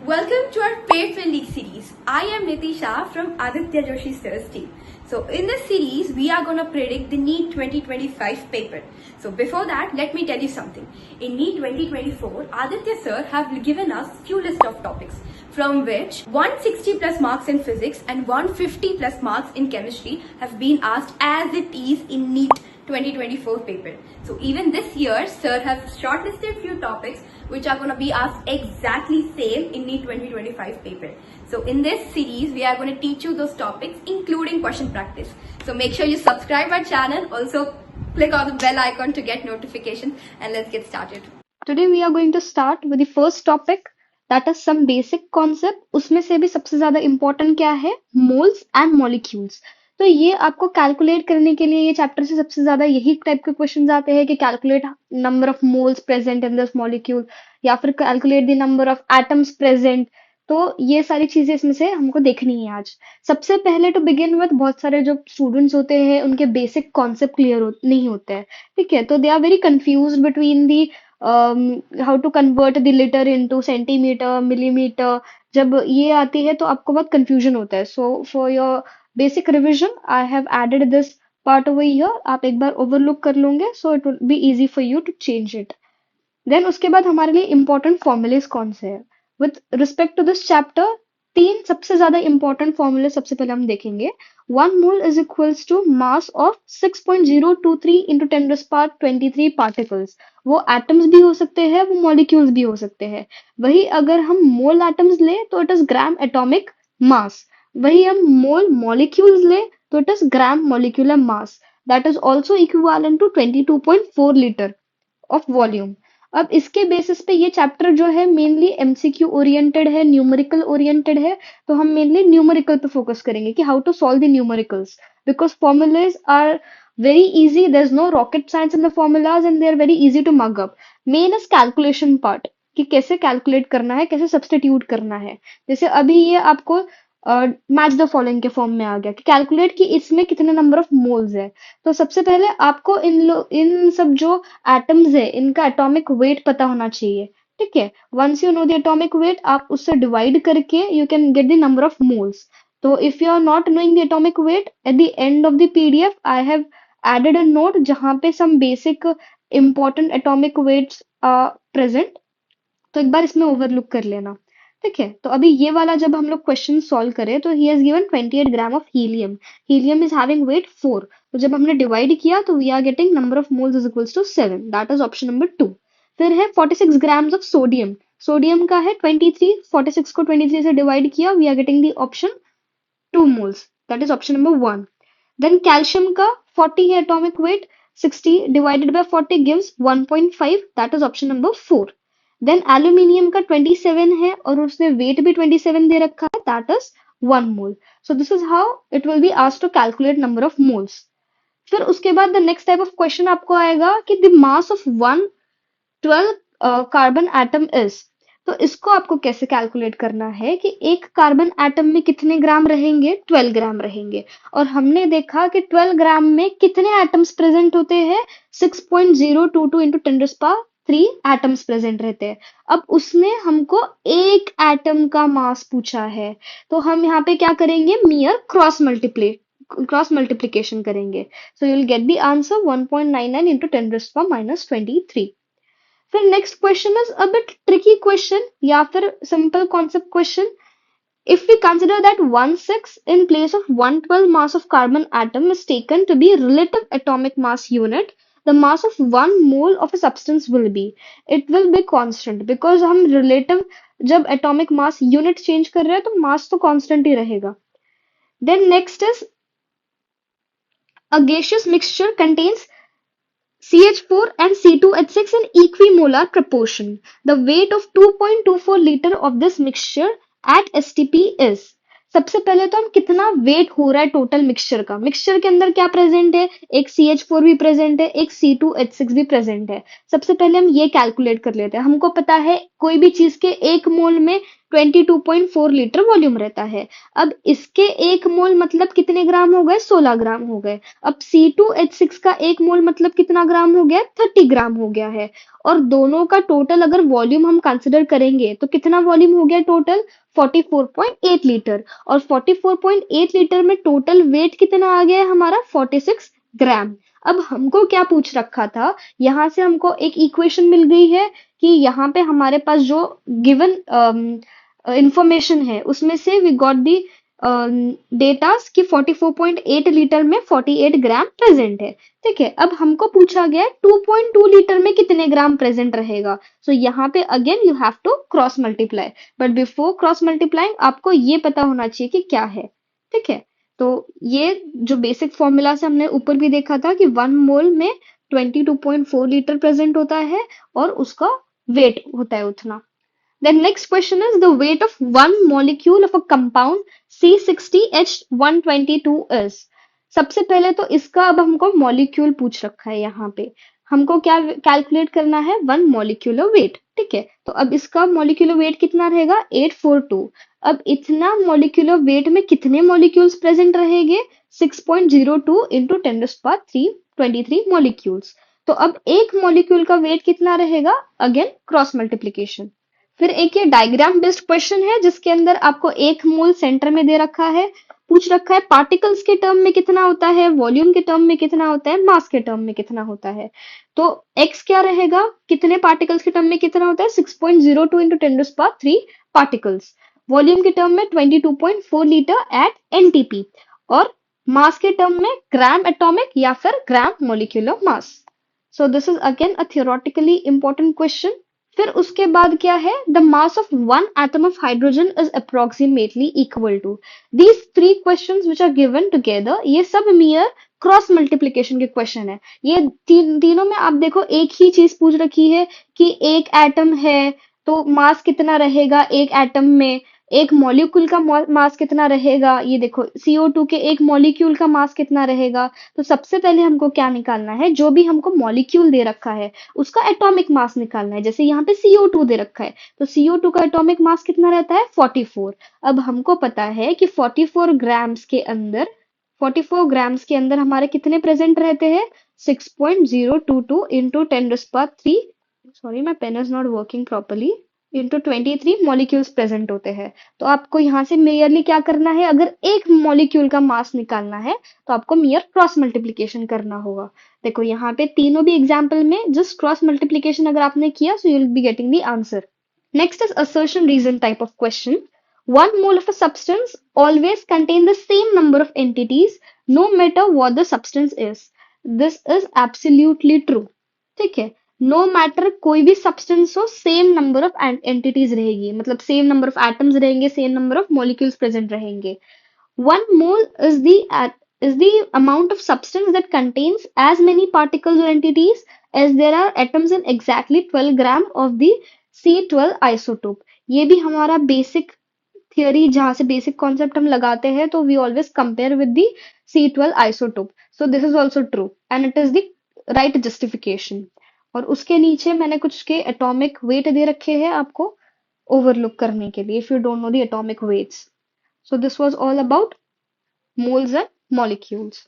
Welcome to our Paid Friendly series. I am Nitisha from Aditya Joshi Sir's team. So in this series, we are going to predict the NEET 2025 paper. So before that, let me tell you something. In NEET 2024, Aditya Sir have given us few list of topics from which 160 plus marks in physics and 150 plus marks in chemistry have been asked as it is in NEET 2024 paper. So even this year, Sir have shortlisted few topics which are going to be asked exactly same in NEET 2025 paper. So in this series, we are going to teach you those topics including question practice. So make sure you subscribe our channel. Also click on the bell icon to get notification and let's get started. Today we are going to start with the first topic, that is some basic concept. उसमें से भी सबसे ज्यादा important क्या है? Moles and molecules. तो ये आपको कैलकुलेट करने के लिए ये चैप्टर से सबसे ज्यादा यही टाइप के क्वेश्चंस आते हैं कि calculate number of moles present in this molecule या फिर calculate the number of atoms present. तो ये सारी चीजें इसमें से हमको देखनी है आज। सबसे पहले टू बिगिन विद बहुत सारे जो स्टूडेंट्स होते हैं उनके बेसिक कॉन्सेप्ट क्लियर नहीं होते हैं, ठीक है। तो they are very confuse between the how to convert the litre into centimetre millimetre. जब ये आती है तो आपको बहुत कंफ्यूजन होता है। So for your basic revision I have added this part over here. आप एक बार ओवरलुक कर लोगे so it will be easy for you to change it. Then उसके बाद हमारे लिए इंपॉर्टेंट फॉर्मूलेस कौन से हैं with respect to this chapter. तीन सबसे ज्यादा इंपॉर्टेंट फॉर्मूले सबसे पहले हम देखेंगे। 1 mole is equals to mass of 6.023 into 10⁻23 particles। वो एटम्स भी हो सकते हैं, वो मॉलिक्यूल्स भी हो सकते हैं। वही अगर हम मोल एटम्स ले तो it is gram atomic mass. वही हम मोल मॉलिक्यूल्स ले तो it is gram molecular mass. That is also equivalent to 22.4 litre of volume. अब इसके बेसिस पे ये चैप्टर जो है मेनली एमसीक्यू ओरिएंटेड है, न्यूमेरिकल ओरिएंटेड है। तो हम मेनली न्यूमेरिकल पे फोकस करेंगे कि how to solve the numericals, because formulas are very easy. There is no rocket science in the formulas and they are very easy to mug up. Main is calculation part कि कैसे calculate करना है, कैसे substitute करना है। जैसे अभी ये आपको मैच द फॉलोइंग के फॉर्म में आ गया कि कैलकुलेट कि इसमें कितने नंबर ऑफ मोल्स है। तो सबसे पहले आपको इन सब जो एटम्स है इनका एटॉमिक वेट पता होना चाहिए, ठीक है। Once you know the atomic weight आप उससे डिवाइड करके you can get the number of moles. तो if you are not knowing the atomic weight, at the end of the PDF I have added a note जहां पे some basic important atomic weights are present. तो एक बार इसमें overlook कर लेना, ठीक है। तो अभी ये वाला जब हम लोग क्वेश्चन सॉल्व करें तो he has given 28 gram of helium. Helium is having weight 4। तो जब हमने डिवाइड किया तो we are getting number of moles is equals to 7। That is option number 2। फिर है 46 ग्राम्स ऑफ सोडियम। सोडियम का है 23। 46 को 23 से डिवाइड किया, we are getting the option 2 moles. That is option number 1. Then calcium का 40 है atomic weight, 60 divided by 40 gives 1.5. That is option number 4. Then aluminium का 27 है और उसने weight भी 27 दे रखा है, that is 1 mole. So this is how it will be asked to calculate number of moles. फिर उसके बाद the next type of question आपको आएगा कि the mass of one 12 carbon atom is. तो इसको आपको कैसे कैलकुलेट करना है कि एक कार्बन एटम में कितने ग्राम रहेंगे? 12 ग्राम रहेंगे। और हमने देखा कि 12 ग्राम में कितने एटम्स प्रेजेंट होते हैं? 6.022 इंटू 10⁻³ एटम्स प्रेजेंट रहते हैं। अब उसने हमको एक एटम का मास पूछा है, तो हम यहाँ पे क्या करेंगे? मियर क्रॉस मल्टीप्लीकेशन करेंगे। So you will get the answer 1.99 into 10⁻23। फिर next question is a bit tricky question या फिर simple concept question. If we consider that 1,6 in place of 112 mass of carbon atom is taken to be relative atomic mass unit, the mass of 1 mole of a substance will be. It will be constant because हम relative जब atomic mass unit change कर रहे हैं तो mass तो constant ही रहेगा। Then next is a gaseous mixture contains CH4 and C2H6 in equimolar proportion. The weight of 2.24 liter of this mixture at STP is. सबसे पहले तो हम कितना वेट हो रहा है टोटल मिक्सचर का। मिक्सचर के अंदर क्या प्रेजेंट है? एक CH4 भी प्रेजेंट है, एक C2H6 भी प्रेजेंट है। सबसे पहले हम ये कैलकुलेट कर लेते हैं। हमको पता है कोई भी चीज के 1 मोल में 22.4 लीटर वॉल्यूम रहता है। अब इसके एक मोल मतलब कितने ग्राम हो गए? 16 ग्राम हो गए। अब C2H6 का एक मोल मतलब कितना ग्राम हो गया? 30 ग्राम हो गया है। और दोनों का टोटल अगर वॉल्यूम हम कंसिडर करेंगे तो कितना वॉल्यूम हो गया टोटल? 44.8 लीटर। और 44.8 लीटर में टोटल वेट कितना आ गया है हमारा? 46 ग्राम। अब हमको क्या पूछ रखा था? यहाँ से हमको एक इक्वेशन मिल गई है कि यहाँ पे हमारे पास जो गिवन इंफॉर्मेशन है उसमें से वी गॉट दी डेटा कि 44.8 लीटर में 48 ग्राम प्रेजेंट है। ठीक है, अब हमको पूछा गया 2.2 लीटर में कितने ग्राम प्रेजेंट रहेगा। सो यहाँ पे again you have to cross multiply, but before cross multiplying आपको ये पता होना चाहिए कि क्या है। ठीक है, तो ये जो बेसिक फॉर्मूला से हमने ऊपर भी देखा था कि 1 मोल में 22.4 लीटर प्रेजेंट होता है और उसका वेट होता है उतना। Then next question is the weight of one molecule of a compound C60H122 is. सबसे पहले तो इसका अब हमको मॉलिक्यूल पूछ रखा है यहाँ पे। हमको क्या कैलकुलेट करना है? One molecular weight. ठीक है, तो अब इसका मॉलिक्यूलर वेट कितना रहेगा? 842। अब इतना मॉलिक्यूलर वेट में कितने मॉलिक्यूल्स प्रेजेंट रहेंगे? 6.02 इंटू 10⁻³ मॉलिक्यूल्स। तो अब एक मॉलिक्यूल का वेट कितना रहेगा? Again cross multiplication. फिर एक ये डायग्राम बेस्ड क्वेश्चन है जिसके अंदर आपको एक मोल सेंटर में दे रखा है, पूछ रखा है पार्टिकल्स के टर्म में कितना होता है, वॉल्यूम के टर्म में कितना होता है, मास के टर्म में कितना होता है। तो x क्या रहेगा? कितने पार्टिकल्स के टर्म में कितना होता है? 6.02 इंटू 10⁻³ पार्टिकल्स। वॉल्यूम के टर्म में 22.4 लीटर एट एनटीपी। और मास के टर्म में ग्राम एटॉमिक या फिर gram molecular mass. So this is again a theoretically important question. फिर उसके बाद क्या है? The mass of one atom of hydrogen is approximately equal to. These 3 questions which are given together, ये सब मियर क्रॉस मल्टीप्लीकेशन के question है। ये तीनों में आप देखो एक ही चीज पूछ रखी है कि एक एटम है तो मास कितना रहेगा एक एटम में, एक मॉलिक्यूल का मास कितना रहेगा। ये देखो CO2 के एक मॉलिक्यूल का मास कितना रहेगा। तो सबसे पहले हमको क्या निकालना है? जो भी हमको मॉलिक्यूल दे रखा है उसका एटॉमिक मास निकालना है। जैसे यहाँ पे CO2 दे रखा है तो CO2 का एटॉमिक मास कितना रहता है? 44। अब हमको पता है कि 44 ग्राम्स के अंदर हमारे कितने प्रेजेंट रहते हैं? 6.022 into 10⁻³, sorry my pen is not working properly, into 23 molecules present होते हैं। तो आपको यहाँ से मेयरली क्या करना है? अगर एक मॉलिक्यूल का मास निकालना है तो आपको मेयर क्रॉस मल्टीप्लीकेशन करना होगा। देखो यहाँ पे तीनों भी एग्जाम्पल में जस्ट क्रॉस मल्टीप्लीकेशन अगर आपने किया so you will be getting the answer. Next is assertion reason type of question. 1 mole of a substance always contain the same number of entities no matter what the substance is. This is absolutely true. ठीक है, no matter कोई भी substance हो same number of entities रहेगी, मतलब same number of atoms रहेंगे, same number of molecules present रहेंगे। 1 mole is the amount of substance that contains as many particles or entities as there are atoms in exactly 12 gram of the C12 isotope। ये भी हमारा basic theory जहां से basic concept हम लगाते हैं तो we always compare with the C12 isotope। So this is also true and it is the right justification. और उसके नीचे मैंने कुछ के एटॉमिक वेट दे रखे हैं आपको ओवरलुक करने के लिए, if you don't know the atomic weights. So this was all about moles and molecules.